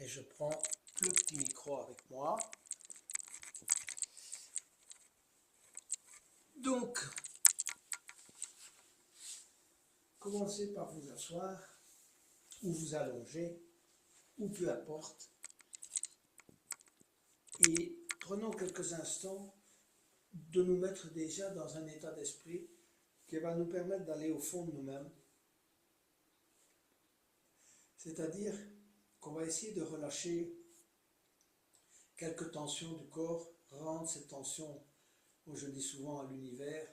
et je prends le petit micro avec moi. Donc, commencez par vous asseoir ou vous allonger, ou peu importe. Et prenons quelques instants de nous mettre déjà dans un état d'esprit qui va nous permettre d'aller au fond de nous-mêmes. C'est-à-dire qu'on va essayer de relâcher quelques tensions du corps, rendre ces tensions, moi je dis souvent à l'univers,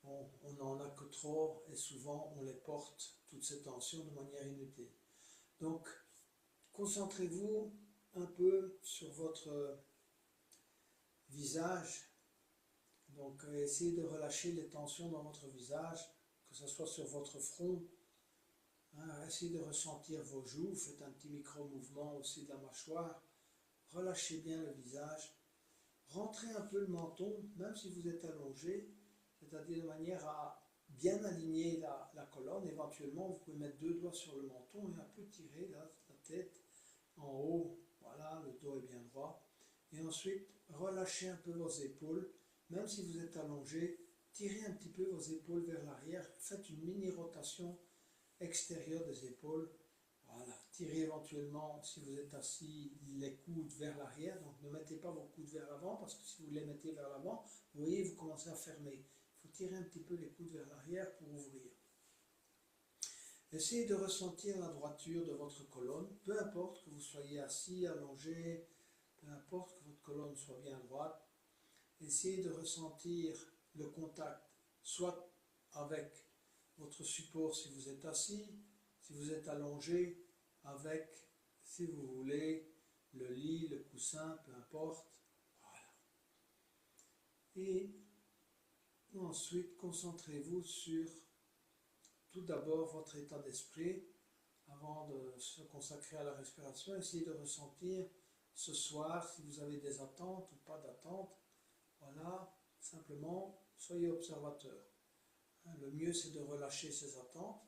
on n'en a que trop et souvent on les porte, toutes ces tensions, de manière inutile. Donc, concentrez-vous un peu sur votre visage. Donc, essayez de relâcher les tensions dans votre visage, que ce soit sur votre front. Essayez de ressentir vos joues, faites un petit micro-mouvement aussi de la mâchoire. Relâchez bien le visage. Rentrez un peu le menton, même si vous êtes allongé, c'est-à-dire de manière à bien aligner la colonne. Éventuellement, vous pouvez mettre 2 doigts sur le menton et un peu tirer la tête en haut. Voilà, le dos est bien droit. Et ensuite, relâchez un peu vos épaules. Même si vous êtes allongé, tirez un petit peu vos épaules vers l'arrière. Faites une mini-rotation extérieure des épaules. Voilà, tirez éventuellement, si vous êtes assis, les coudes vers l'arrière. Donc ne mettez pas vos coudes vers l'avant, parce que si vous les mettez vers l'avant, vous voyez, vous commencez à fermer. Il faut tirer un petit peu les coudes vers l'arrière pour ouvrir. Essayez de ressentir la droiture de votre colonne, peu importe que vous soyez assis, allongé, peu importe que votre colonne soit bien droite. Essayez de ressentir le contact, soit avec votre support si vous êtes assis, si vous êtes allongé, avec, si vous voulez, le lit, le coussin, peu importe. Voilà. Et ensuite, concentrez-vous sur tout d'abord votre état d'esprit. Avant de se consacrer à la respiration, essayez de ressentir ce soir si vous avez des attentes ou pas d'attentes. Voilà, simplement, soyez observateur. Le mieux, c'est de relâcher ces attentes,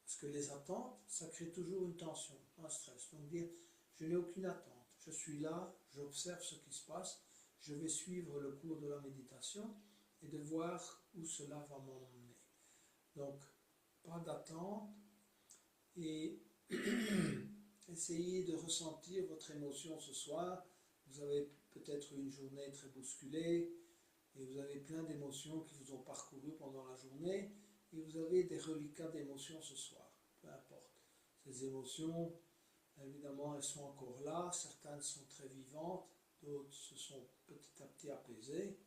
parce que les attentes, ça crée toujours une tension, un stress. Donc dire, je n'ai aucune attente, je suis là, j'observe ce qui se passe, je vais suivre le cours de la méditation et de voir où cela va m'emmener. Donc, pas d'attente et essayez de ressentir votre émotion ce soir. Vous avez peut-être une journée très bousculée, et vous avez plein d'émotions qui vous ont parcouru pendant la journée, et vous avez des reliquats d'émotions ce soir, peu importe. Ces émotions, évidemment, elles sont encore là, certaines sont très vivantes, d'autres se sont petit à petit apaisées.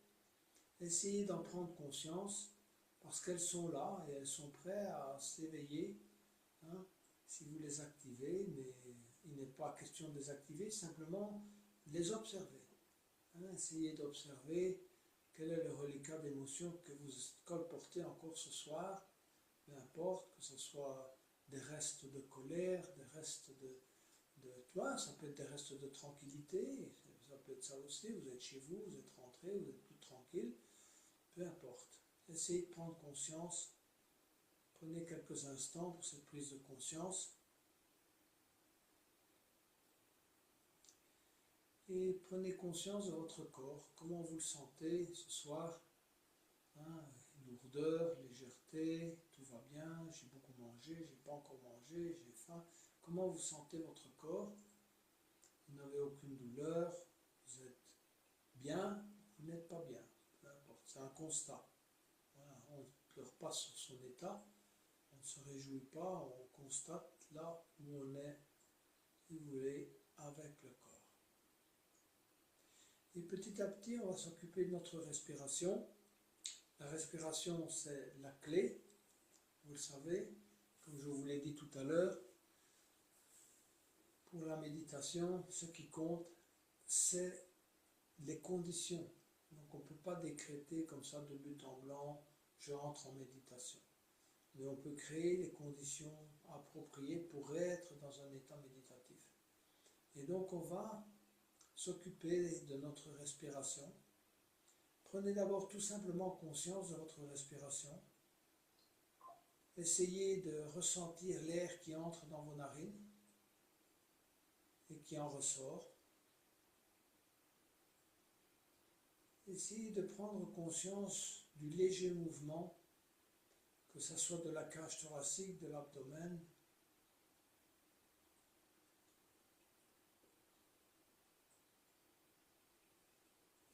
Essayez d'en prendre conscience, parce qu'elles sont là, et elles sont prêtes à s'éveiller, si vous les activez, mais il n'est pas question de les activer, simplement les observer. Essayez d'observer quel est le reliquat d'émotions que vous colportez encore ce soir, peu importe, que ce soit des restes de colère, des restes ça peut être des restes de tranquillité, ça peut être ça aussi, vous êtes chez vous, vous êtes rentré, vous êtes plus tranquille, peu importe. Essayez de prendre conscience, prenez quelques instants pour cette prise de conscience, et prenez conscience de votre corps, comment vous le sentez ce soir, lourdeur, légèreté, tout va bien, j'ai beaucoup mangé, j'ai pas encore mangé, j'ai faim. Comment vous sentez votre corps? Vous n'avez aucune douleur, vous êtes bien, vous n'êtes pas bien, peu importe, c'est un constat. Voilà, on ne pleure pas sur son état, on ne se réjouit pas, on constate là où on est, si vous voulez, avec le corps. Et petit à petit, on va s'occuper de notre respiration. La respiration, c'est la clé, vous le savez, comme je vous l'ai dit tout à l'heure. Pour la méditation, ce qui compte, c'est les conditions. Donc on ne peut pas décréter comme ça de but en blanc, je entre en méditation. Mais on peut créer les conditions appropriées pour être dans un état méditatif. Et donc on va s'occuper de notre respiration. Prenez d'abord tout simplement conscience de votre respiration. Essayez de ressentir l'air qui entre dans vos narines et qui en ressort. Essayez de prendre conscience du léger mouvement, que ce soit de la cage thoracique, de l'abdomen.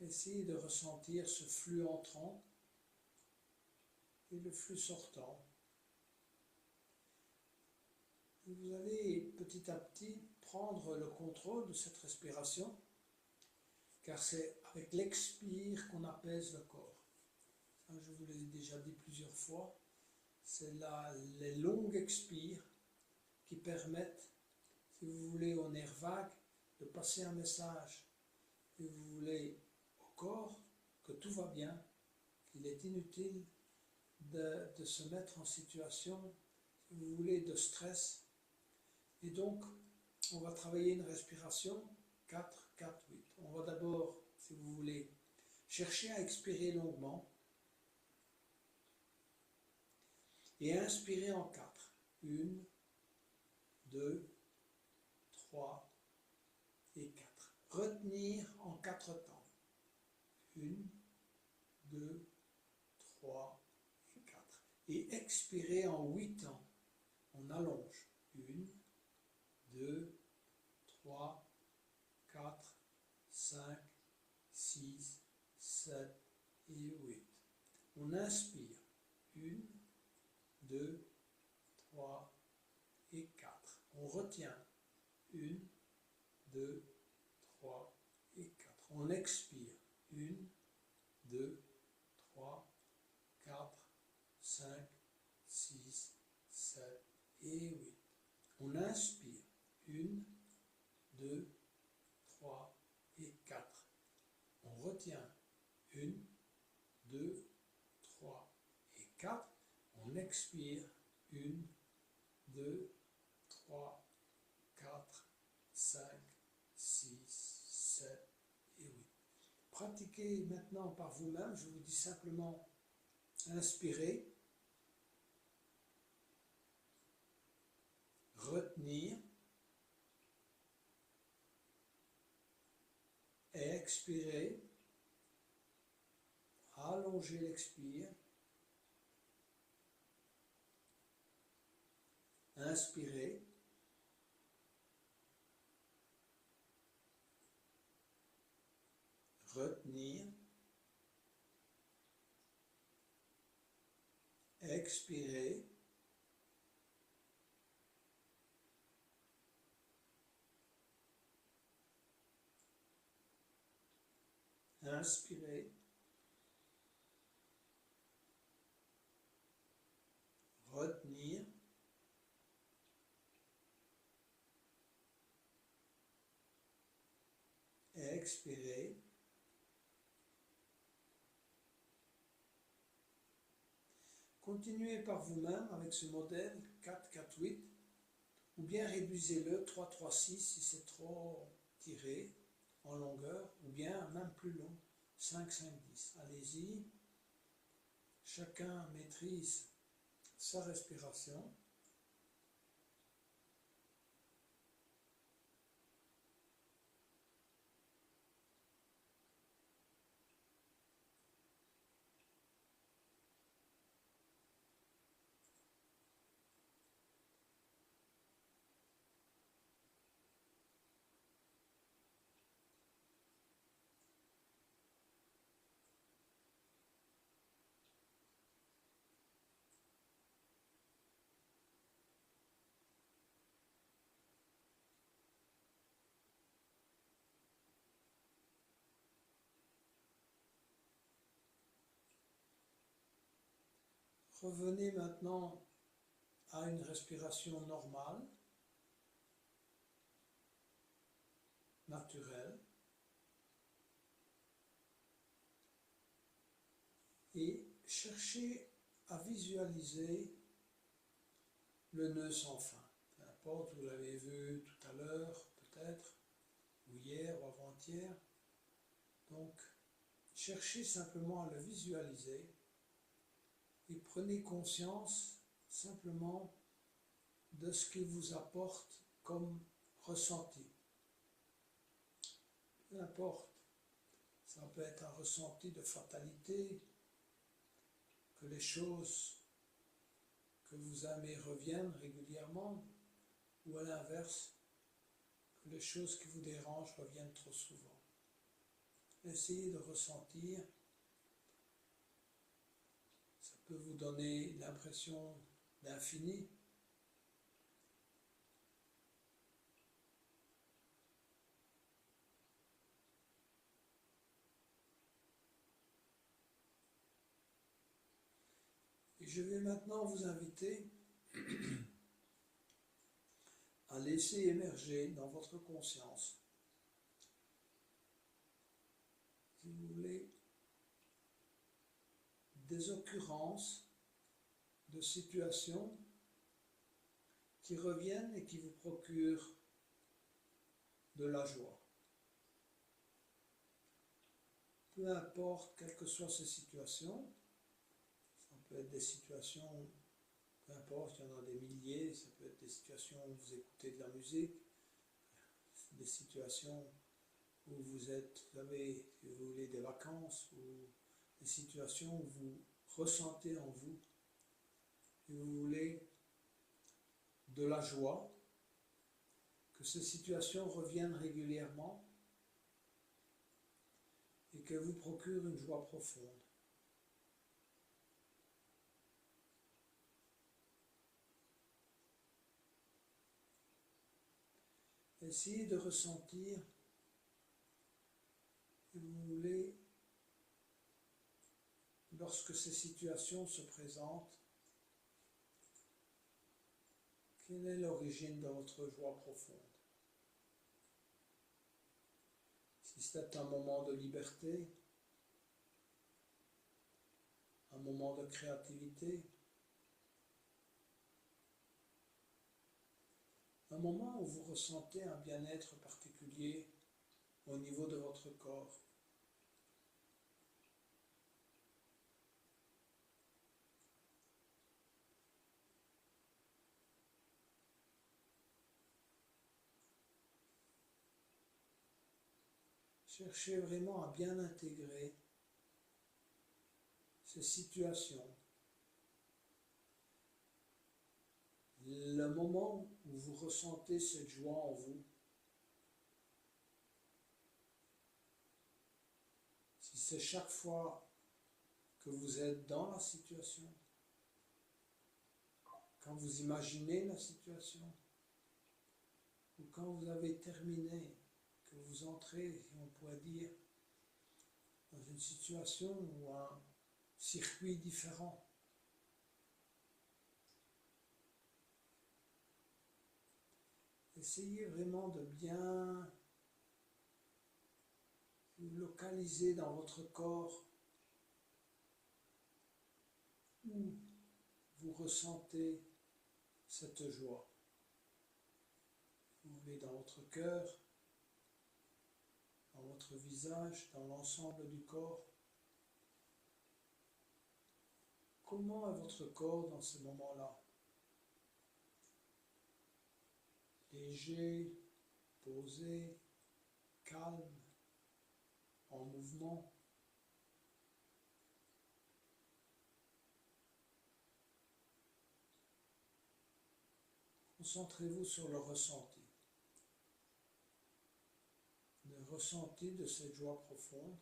Essayez de ressentir ce flux entrant et le flux sortant. Et vous allez petit à petit prendre le contrôle de cette respiration, car c'est avec l'expire qu'on apaise le corps. Ça, je vous l'ai déjà dit plusieurs fois, c'est les longues expires qui permettent, si vous voulez, au nerf vague, de passer un message. Et vous voulez au corps que tout va bien, qu'il est inutile de se mettre en situation, si vous voulez, de stress. Et donc, on va travailler une respiration 4, 4, 8. On va d'abord, si vous voulez, chercher à expirer longuement et inspirer en 4. 1, 2, 3 et 4. Retenir en 4 temps. 1, 2, 3 et 4. Et expirer en 8 temps. On allonge. 1, 2, 3, 4, 5, 6, 7 et 8. On inspire. 1, 2, 3 et 4. On retient. 1, 2, 3 et 4. On expire. 1, 2, 3, 4, 5, 6, 7 et 8. On inspire. 1, 2, 3 et 4. On retient. 1, 2, 3 et 4. On expire. 1, 2, 3, 4, 5, 6, 7 et 8. Pratiquez maintenant par vous-même. Je vous dis simplement inspirer, retenir et expirer. Allonger l'expire. Inspirer. Retenir. Expirer. Inspirer. Retenir. Expirer. Continuez par vous-même avec ce modèle 4-4-8, ou bien réduisez-le 3-3-6 si c'est trop tiré en longueur, ou bien même plus long, 5-5-10. Allez-y, chacun maîtrise sa respiration. Revenez maintenant à une respiration normale, naturelle, et cherchez à visualiser le nœud sans fin. Peu importe, vous l'avez vu tout à l'heure, peut-être, ou hier ou avant-hier. Donc, cherchez simplement à le visualiser et prenez conscience simplement de ce qu'il vous apporte comme ressenti. peu importe. Ça peut être un ressenti de fatalité, que les choses que vous aimez reviennent régulièrement, ou à l'inverse, que les choses qui vous dérangent reviennent trop souvent. Essayez de ressentir, ça peut vous donner l'impression d'infini. Et je vais maintenant vous inviter à laisser émerger dans votre conscience, si vous voulez, des occurrences de situations qui reviennent et qui vous procurent de la joie. Peu importe quelles que soient ces situations, ça peut être des situations, peu importe, il y en a des milliers, ça peut être des situations où vous écoutez de la musique, des situations où vous avez, si vous voulez, des vacances, ou des situations où vous ressentez en vous, si vous voulez, de la joie, que ces situations reviennent régulièrement et qu'elles vous procurent une joie profonde. Essayez de ressentir, si vous voulez, lorsque ces situations se présentent, quelle est l'origine de votre joie profonde? Si c'est un moment de liberté, un moment de créativité, un moment où vous ressentez un bien-être particulier au niveau de votre corps. Cherchez vraiment à bien intégrer ces situations. Le moment où vous ressentez cette joie en vous, si c'est chaque fois que vous êtes dans la situation, quand vous imaginez la situation, ou quand vous avez terminé, que vous entrez, si on pourrait dire, dans une situation ou un circuit différent. Essayez vraiment de bien vous localiser dans votre corps où vous ressentez cette joie. Vous voulez dans votre cœur, dans votre visage, dans l'ensemble du corps. Comment est votre corps dans ce moment-là? Léger, posé, calme, en mouvement. Concentrez-vous sur le ressenti. Le ressenti de cette joie profonde.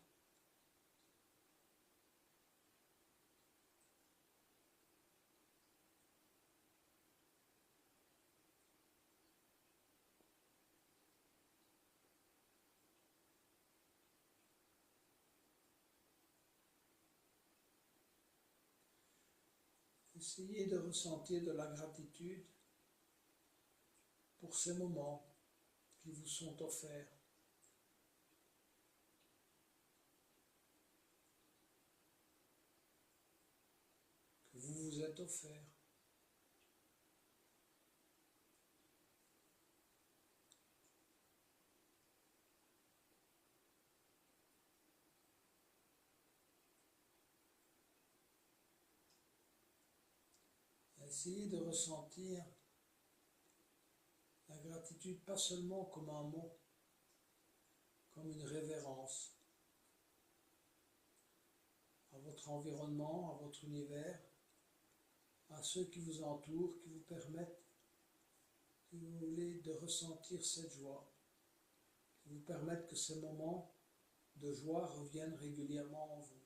Essayez de ressentir de la gratitude pour ces moments qui vous sont offerts. Que vous vous êtes offerts. Essayez de ressentir la gratitude pas seulement comme un mot, comme une révérence à votre environnement, à votre univers, à ceux qui vous entourent, qui vous permettent, si vous voulez, de ressentir cette joie, qui vous permettent que ces moments de joie reviennent régulièrement en vous.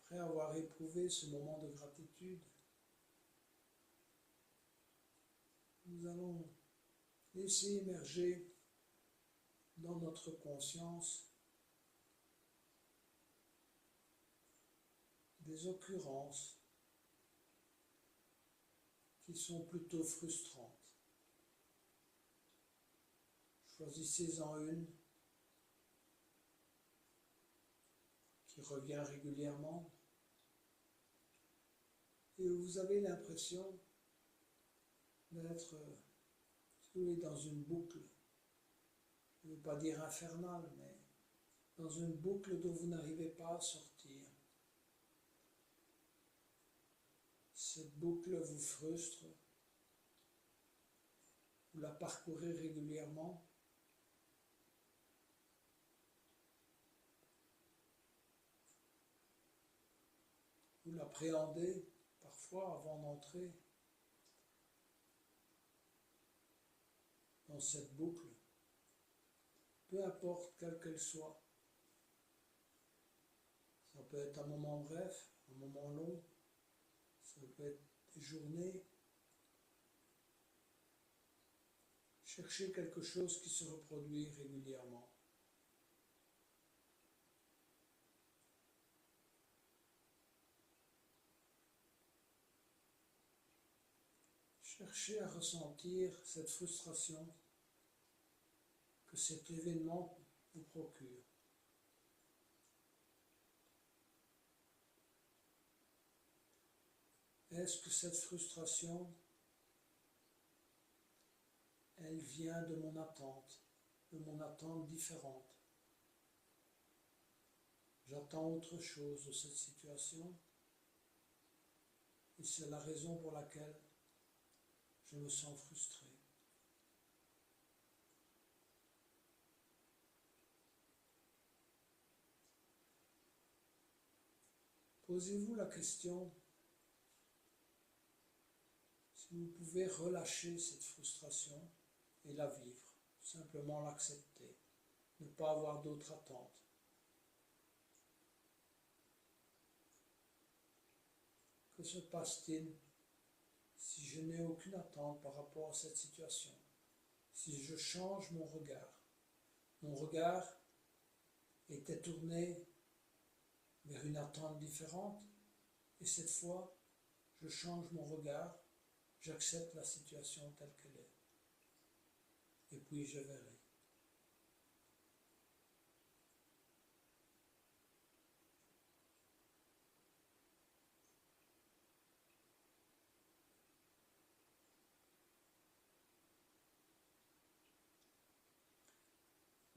Après avoir éprouvé ce moment de gratitude, nous allons laisser émerger dans notre conscience des occurrences qui sont plutôt frustrantes. Choisissez-en une qui revient régulièrement et où vous avez l'impression d'être dans une boucle, je ne veux pas dire infernale, mais dans une boucle dont vous n'arrivez pas à sortir. Cette boucle vous frustre, vous la parcourez régulièrement, vous l'appréhendez parfois avant d'entrer dans cette boucle, peu importe quelle qu'elle soit. Ça peut être un moment bref, un moment long, ça peut être des journées. Cherchez quelque chose qui se reproduit régulièrement. Cherchez à ressentir cette frustration que cet événement vous procure. Est-ce que cette frustration, elle vient de mon attente différente? J'attends autre chose de cette situation et c'est la raison pour laquelle je me sens frustré. Posez-vous la question si vous pouvez relâcher cette frustration et la vivre, simplement l'accepter, ne pas avoir d'autres attentes. Que se passe-t-il si je n'ai aucune attente par rapport à cette situation? Si je change mon regard était tourné vers une attente différente, et cette fois, je change mon regard, j'accepte la situation telle qu'elle est, et puis je verrai.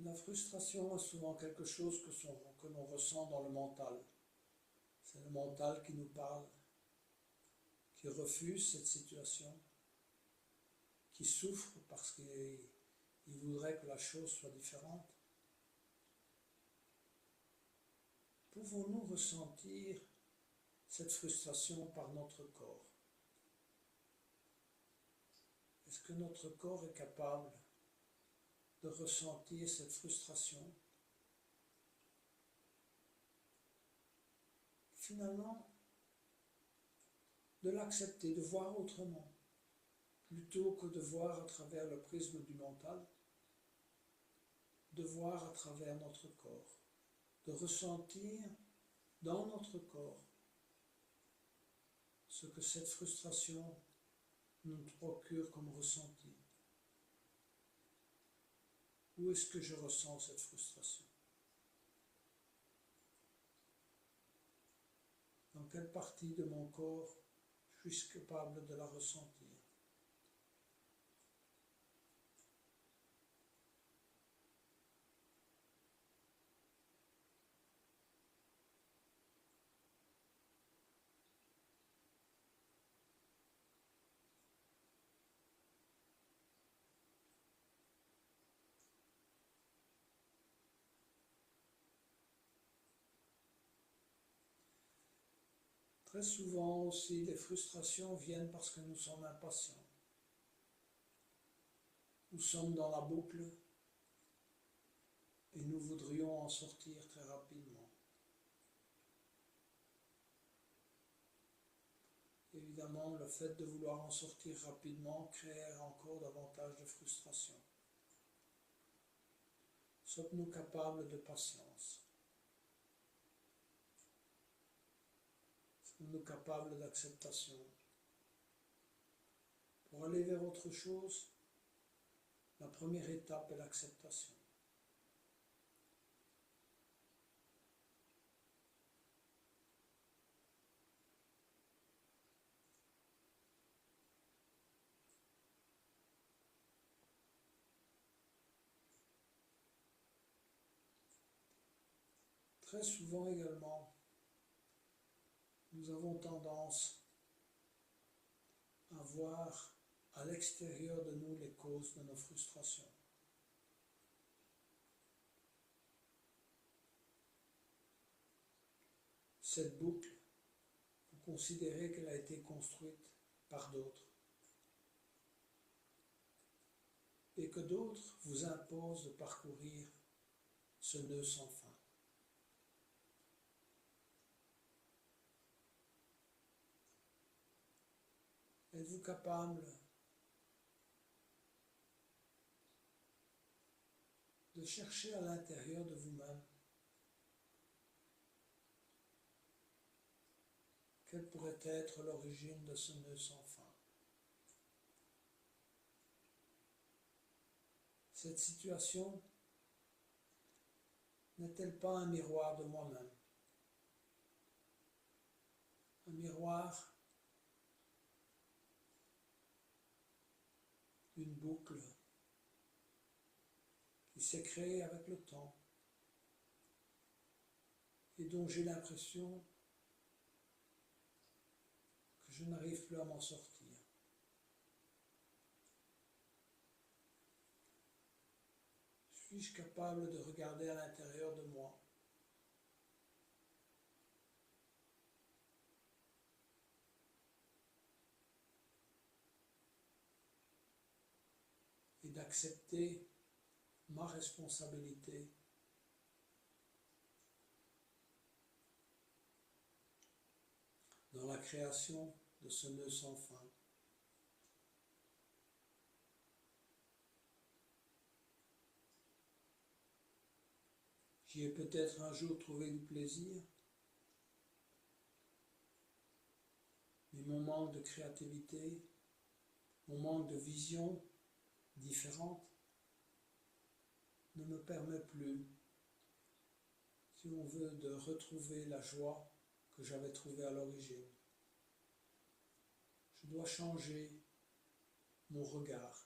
La frustration est souvent quelque chose que l'on ressent dans le mental. C'est le mental qui nous parle, qui refuse cette situation, qui souffre parce qu'il voudrait que la chose soit différente. Pouvons-nous ressentir cette frustration par notre corps? Est-ce que notre corps est capable de ressentir cette frustration? Finalement, de l'accepter, de voir autrement, plutôt que de voir à travers le prisme du mental, de voir à travers notre corps, de ressentir dans notre corps ce que cette frustration nous procure comme ressenti. Où est-ce que je ressens cette frustration? dans quelle partie de mon corps je suis capable de la ressentir. Très souvent aussi, les frustrations viennent parce que nous sommes impatients. Nous sommes dans la boucle et nous voudrions en sortir très rapidement. Évidemment, le fait de vouloir en sortir rapidement crée encore davantage de frustration. Sommes-nous capables de patience? Sommes-nous capables d'acceptation? Pour aller vers autre chose, la première étape est l'acceptation. Très souvent également, nous avons tendance à voir à l'extérieur de nous les causes de nos frustrations. Cette boucle, vous considérez qu'elle a été construite par d'autres et que d'autres vous imposent de parcourir ce nœud sans fin. Êtes-vous capable de chercher à l'intérieur de vous-même quelle pourrait être l'origine de ce nœud sans fin? Cette situation n'est-elle pas un miroir de moi-même? Un miroir d'une boucle qui s'est créée avec le temps et dont j'ai l'impression que je n'arrive plus à m'en sortir. Suis-je capable de regarder à l'intérieur de moi et d'accepter ma responsabilité dans la création de ce nœud sans fin? J'y ai peut-être un jour trouvé du plaisir, mais mon manque de créativité, mon manque de vision différente ne me permet plus, si on veut, de retrouver la joie que j'avais trouvée à l'origine. Je dois changer mon regard.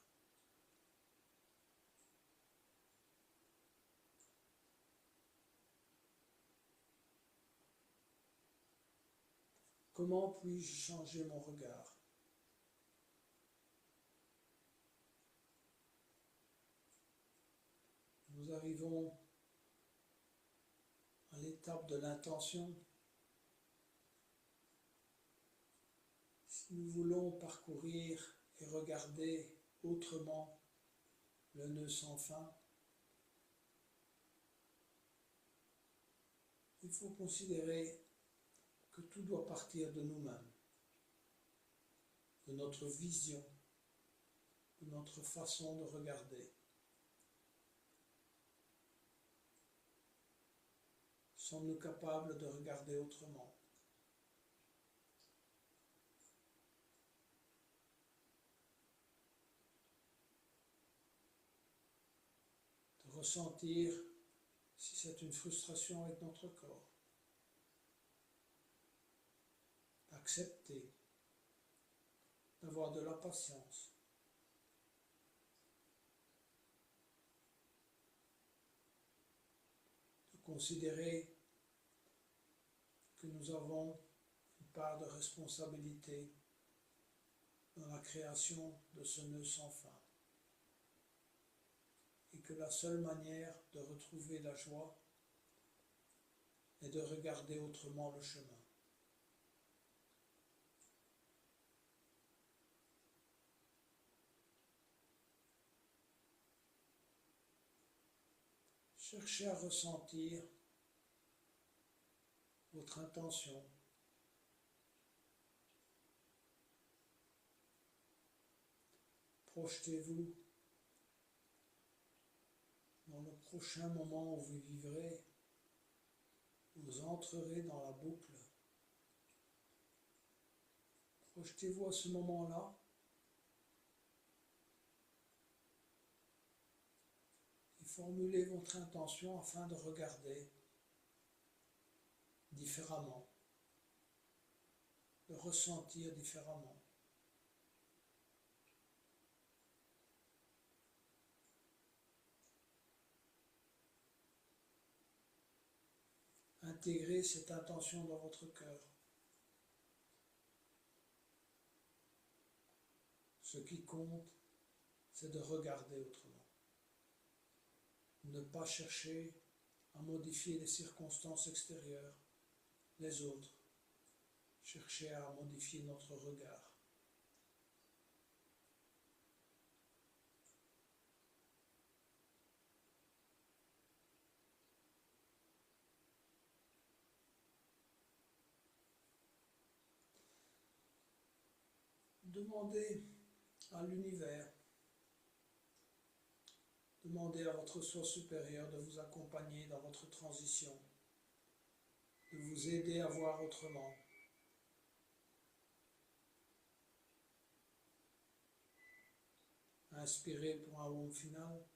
Comment puis-je changer mon regard? Nous arrivons à l'étape de l'intention. Si nous voulons parcourir et regarder autrement le nœud sans fin, il faut considérer que tout doit partir de nous-mêmes, de notre vision, de notre façon de regarder. Sommes-nous capables de regarder autrement? De ressentir si c'est une frustration avec notre corps. accepter, d'avoir de la patience. De considérer que nous avons une part de responsabilité dans la création de ce nœud sans fin. Et que la seule manière de retrouver la joie est de regarder autrement le chemin. Cherchez à ressentir votre intention. Projetez-vous dans le prochain moment où vous vivrez, vous entrerez dans la boucle. Projetez-vous à ce moment-là et formulez votre intention afin de regarder différemment, de ressentir différemment. Intégrez cette intention dans votre cœur. Ce qui compte, c'est de regarder autrement. Ne pas chercher à modifier les circonstances extérieures, les autres. Chercher à modifier notre regard. Demandez à l'univers, demandez à votre soi supérieur de vous accompagner dans votre transition, de vous aider à voir autrement. Inspirez pour un Om final.